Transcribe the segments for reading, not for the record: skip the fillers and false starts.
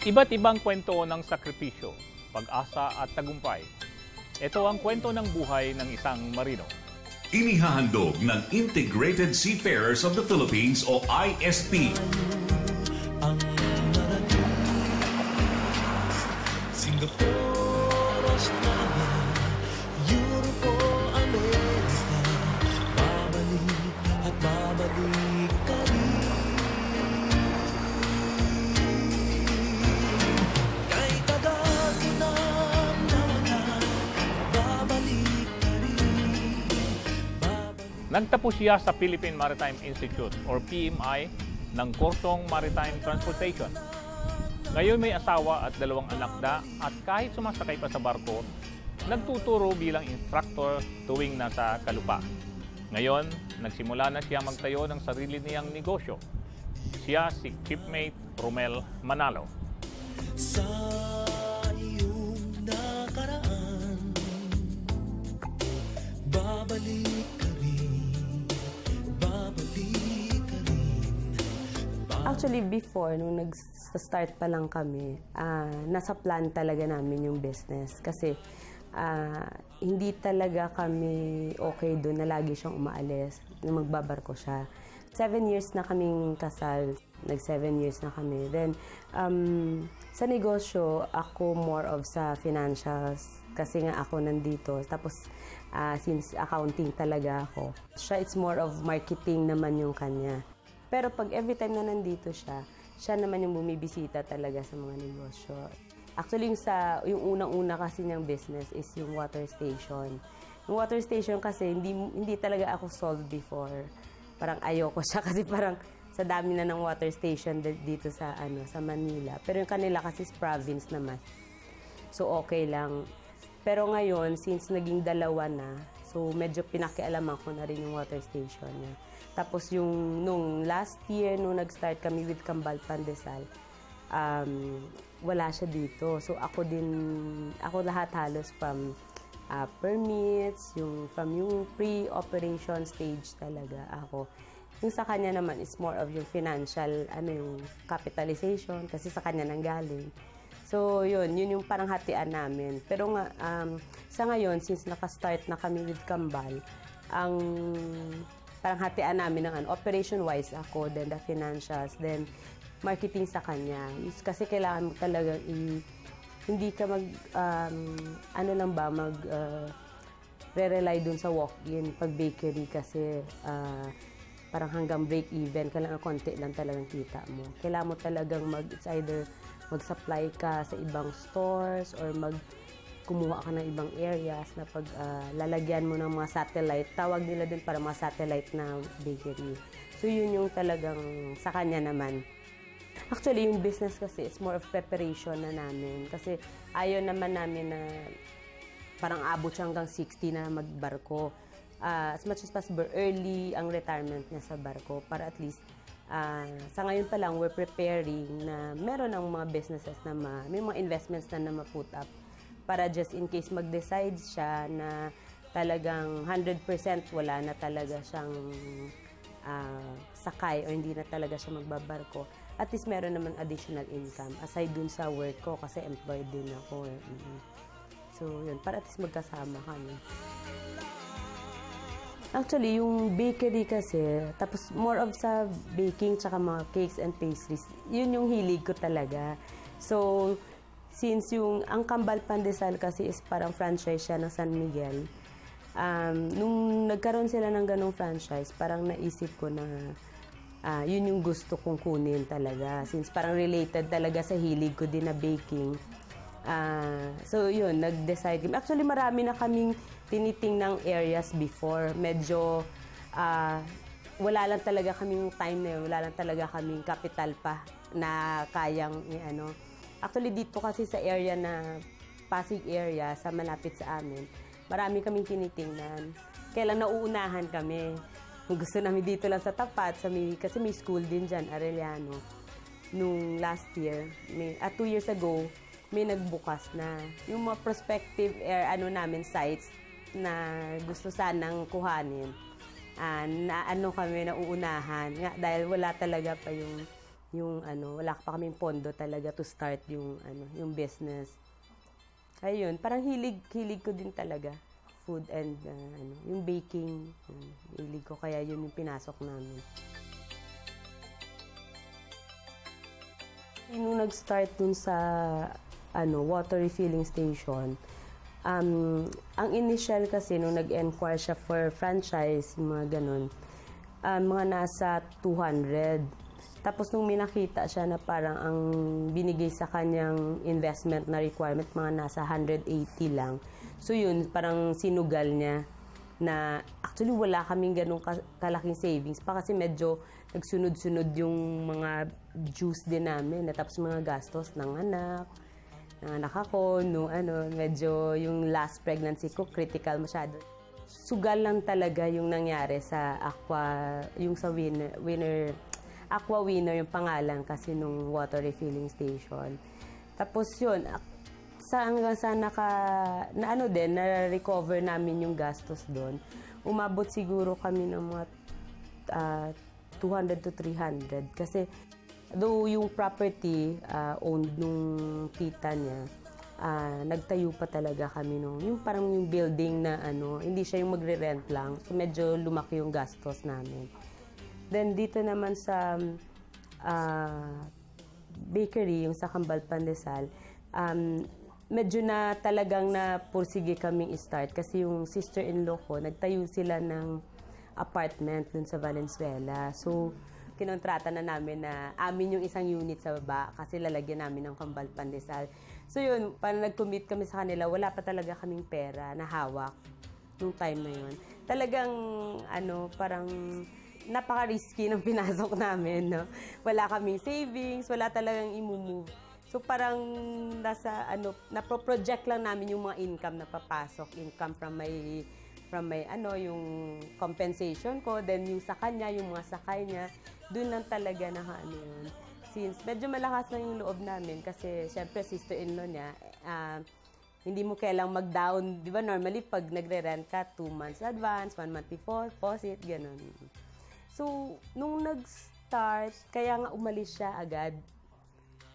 Iba't ibang kwento ng sakripisyo, pag-asa at tagumpay. Ito ang kwento ng buhay ng isang marino. Inihahandog ng Integrated Seafarers of the Philippines o ISP. Ang narating Singapore, Australia, Europe o Amerika, babalik at babalik ka rin. Kay tagal ko nang nawala, babalik ka rin. Nagtapos siya sa Philippine Maritime Institute or PMI ng kursong Maritime Transportation. Ngayon may asawa at 2 anak na at kahit sumasakay pa sa barko, nagtuturo bilang instructor tuwing nasa kalupa. Ngayon, nagsimula na siya magtayo ng sarili niyang negosyo. Siya si Shipmate Romel Manalo. Sa iyong nakaraan, babalik ka rin, babalik ka rin. Actually, before, nung nag-start pa lang kami, nasa plan talaga namin yung business. Kasi hindi talaga kami okay doon na lagi siyang umaalis, na magbabarko siya. 7 years na kaming kasal, nag-7 years na kami. Then, sa negosyo, ako more of sa financials, kasi nga ako nandito. Tapos, since accounting talaga ako, siya it's more of marketing naman yung kanya. Pero pag every time na nandito siya, siya naman yung bumibisita talaga sa mga negosyo. Actually, yung unang-una kasi niyang business is yung water station. Yung water station kasi, hindi talaga ako sold before. Parang ayoko siya kasi parang sa dami na ng water station dito sa Manila. Pero yung kanila kasi is province naman. So, okay lang. Pero ngayon, since naging 2 na, so medyo pinakialaman ko na rin yung water station niya. Tapos nung last year, nung nag-start kami with Kambal Pandesal, wala siya dito. So ako lahat halos from permits, from yung pre-operation stage talaga ako. Yung sa kanya naman is more of yung financial, yung capitalization, kasi sa kanya nanggaling. So yun yung parang hatian namin. Pero nga, sa ngayon, since naka-start na kami with Kambal, ang parang hatian namin ng operation-wise ako, then the financials, then marketing sa kanya. Kasi kailangan mo talagang hindi ka re-rely dun sa walk-in pag bakery kasi parang hanggang break-even, kailangan konti lang talagang kita mo. Kailangan mo talagang it's either mag-supply ka sa ibang stores or kumuha ka ng ibang areas na pag lalagyan mo ng mga satellite, tawag nila din para mga satellite na bakery. So yun yung talagang sa kanya naman. Actually, yung business kasi, it's more of preparation na namin. Kasi ayaw naman namin na parang abot siya hanggang 60 na magbarko. As much as possible, early ang retirement niya sa barko para at least sa ngayon pa lang, we're preparing na meron ng mga businesses na may mga investments na ma-put up para just in case mag-decide siya na talagang 100% wala na talaga siyang sakay o hindi na talaga siya magbabarko. At least meron naman additional income aside dun sa work ko kasi employed din ako. So yun, para at least magkasama kami. Actually, yung bakery kasi, tapos more of sa baking tsaka mga cakes and pastries, yun yung hilig ko talaga. So, since ang Kambal Pandesal kasi is parang franchise siya ng San Miguel, nung nagkaroon sila ng ganong franchise, parang naisip ko na yun yung gusto kong kunin talaga. Since parang related talaga sa hilig ko din na baking. So yun, nag-decide. Actually, marami na kaming tinitingnang areas before. Medyo wala lang talaga kaming time na yun. Wala lang talaga kaming capital pa na kayang Actually, dito kasi sa area na Pasig area, sa malapit sa amin, marami kaming tinitingnan. Kailan nauunahan kami. Kung gusto namin dito lang sa tapat, kasi may school din dyan, Arellano. Nung last year, 2 years ago, may nagbukas na. Yung mga prospective namin sites na gusto sanang kuhanin, kami nauunahan. Nga, dahil wala talaga pa yung yung wala pa kaming pondo talaga to start yung business. Ayun, parang hilig ko din talaga food and yung baking, hilig ko kaya yun yung pinasok namin. Nung nag-start dun sa water refilling station, ang initial kasi nung nag-enquire siya for franchise, yung mga ganun, mga nasa 200. Tapos nung minakita siya na parang ang binigay sa kanyang investment na requirement, mga nasa 180 lang. So yun, parang sinugal niya na actually wala kaming ganung kalaking savings pa kasi medyo nagsunod-sunod yung mga juice din namin. Tapos mga gastos ng anak ako, medyo yung last pregnancy ko, critical masyado. Sugal lang talaga yung nangyari sa yung sa Aqua Winner yung pangalan kasi nung water refilling station. Tapos yun, hanggang sa na-recover namin yung gastos doon. Umabot siguro kami ng mga 200 to 300 kasi though yung property owned nung tita niya, nagtayo pa talaga kami yung parang yung building na hindi siya yung magre-rent lang. So medyo lumaki yung gastos namin. Then dito naman sa bakery, yung sa Kambal Pandesal, medyo na talagang pursige kaming i-start kasi yung sister-in-law ko, nagtayo sila ng apartment dun sa Valenzuela. So, kinontrata na namin na amin yung isang unit sa baba kasi lalagyan namin ng Kambal Pandesal. So yun, parang nag-commit kami sa kanila, wala pa talaga kaming pera na hawak nung time na yun. Talagang, parang napaka-risky ng pinasok namin, no? Wala kaming savings, wala talagang i-move. So parang napo-project lang namin yung mga income na papasok, income from my yung compensation ko, then yung sa kanya, yung mga sakay niya, dun lang talaga yun. Since medyo malakas na yung loob namin kasi syempre sister-in-law niya, hindi mo kailang mag-down, di ba normally pag nagre-rent ka 2 months advance, 1 month before, deposit, ganun. So, nung nag-start, kaya nga umalis siya agad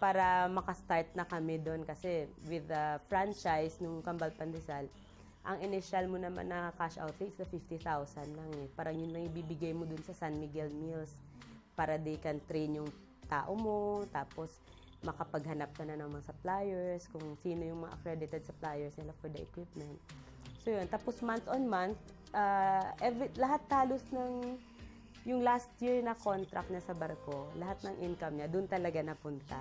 para makastart na kami doon kasi with the franchise nung Kambal Pandesal, ang initial mo naman na cash outlay is na 50,000 lang eh. Parang yun lang ibibigay mo doon sa San Miguel Mills para they can train yung tao mo, tapos makapaghanap ka na ng mga suppliers, kung sino yung mga accredited suppliers nila for the equipment. So yun, tapos month on month, lahat halos ng yung last year na contract niya sa barko, lahat ng income niya, doon talaga napunta.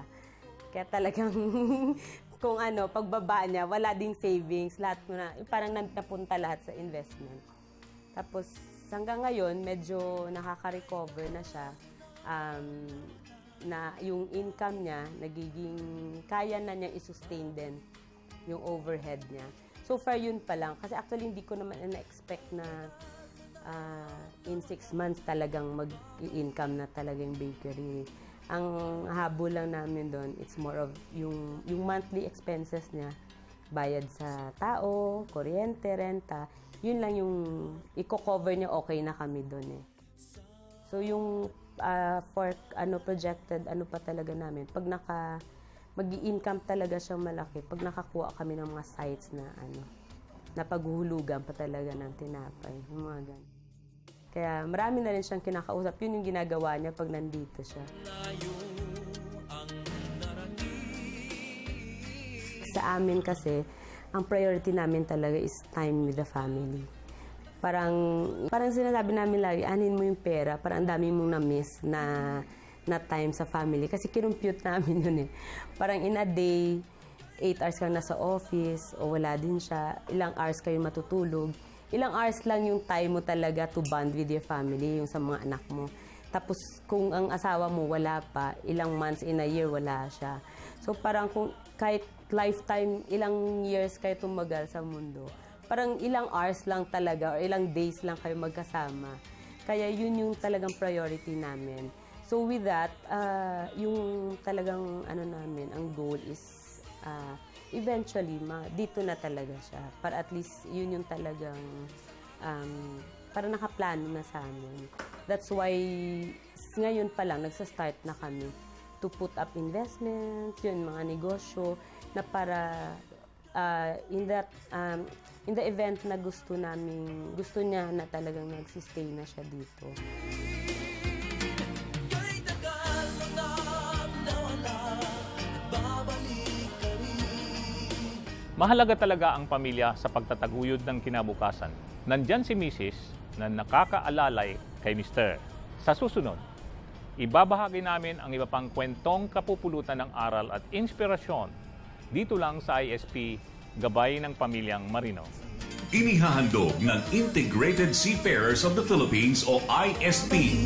Kaya talagang, kung pagbaba niya, wala ding savings, lahat parang napunta lahat sa investment. Tapos, hanggang ngayon, medyo nakaka-recover na siya. Na yung income niya, kaya na niya i-sustain din yung overhead niya. So far, yun pa lang. Kasi actually, hindi ko naman na-expect na in 6 months talagang mag-income na talagang bakery. Ang habol lang namin doon, it's more of yung monthly expenses niya, bayad sa tao, kuryente, renta, yun lang yung i-cover niya, okay na kami doon eh. So yung for projected, pa talaga namin, pag mag-i-income talaga siyang malaki, pag nakakuha kami ng mga sites na na paghuhulugan pa talaga ng tinapay, yung mga ganun. Kaya marami na rin siyang kinakausap. Yun yung ginagawa niya pag nandito siya. Sa amin kasi, ang priority namin talaga is time with the family. Parang sinasabi namin lagi, anin mo yung pera, parang ang dami mong na-miss na time sa family. Kasi kinumpute namin yun eh. Parang in a day, 8 hours kang nasa office, o wala din siya, ilang hours kayo matutulog. Ilang hours lang yung time mo talaga to bond with your family, yung sa mga anak mo. Tapos kung ang asawa mo wala pa, ilang months in a year wala siya. So parang kung kahit lifetime, ilang years kayo tumagal sa mundo, parang ilang hours lang talaga or ilang days lang kayo magkasama. Kaya yun yung talagang priority namin. So with that, yung talagang namin, ang goal is eventually, dito na talaga siya. Para at least, yun yung talagang, para nakaplano na sa amin. That's why, ngayon pa lang, nagsa-start na kami. to put up investments, yun, mga negosyo, na para in the event na gusto niya na talagang nagsistay na siya dito. Kay tagal na nawala, babalik ka rin. Mahalaga talaga ang pamilya sa pagtataguyod ng kinabukasan. Nandyan si Mrs. na nakakaalalay kay Mr. Sa susunod, ibabahagi namin ang iba pang kwentong kapupulutan ng aral at inspirasyon dito lang sa ISP Gabay ng Pamilyang Marino. Inihahandog ng Integrated Seafarers of the Philippines o ISP.